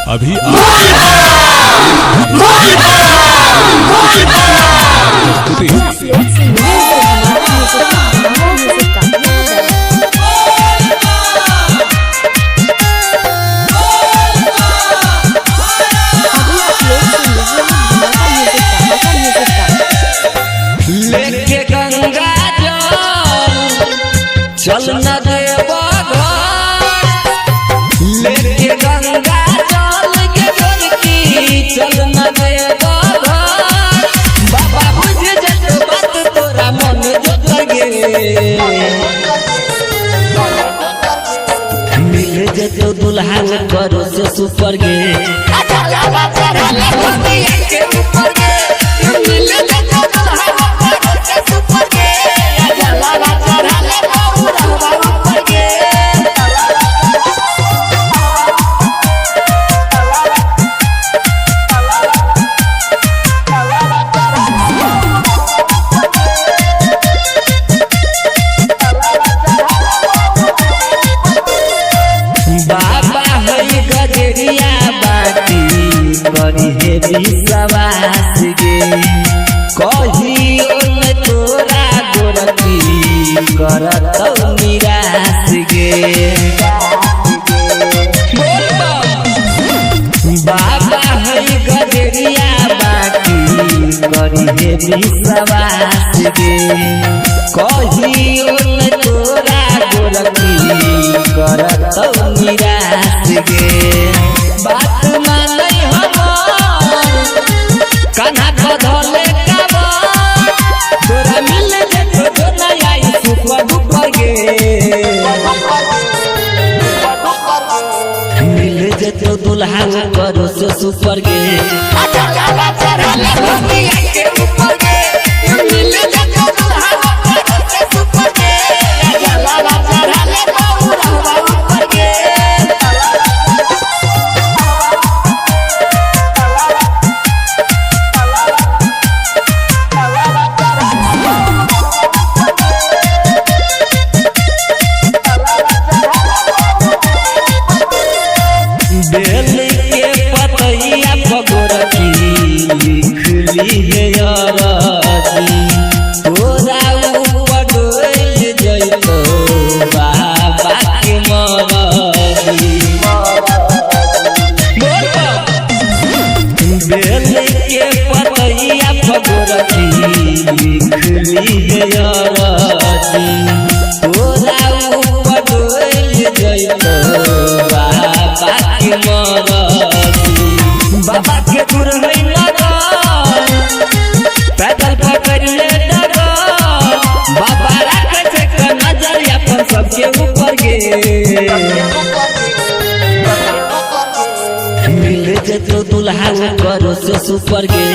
अभी लेके गंगा जल चल न देवा लेके गंगा जल के गोरकी चल न देवा बाबा बुझ जत बात तोरा मन जोत गे मिल जतो दुल्हा करो से सुपर गे बाबा है गजरिया बाटी करी है विश्वास गे कहियो न तोरा गोरकी करत निराश गे बाबा है गजरिया बाटी करी है विश्वास गे कहियो न तोरा गोरकी करत निराश गे बात मानै हमर कान्हा बधले काबा तोरा मिल जेतो जो न आई सुख दुख गे मिल जेतो दुल्हा करो से सुपर गे बेल के पतैया पगोरकी लिखली है यारजी तोरा ऊपर डोल जइतो बाबा के मरजी बेल के पतैया पगोरकी लिखली है यारजी तोरा ऊपर डोल जइतो बाबा के दूर है पैदल पकड़ ले डगा बाबा रखे से नजर अपन सबके ऊपर गे मिल जेतो दुल्हा करो से सुपर गे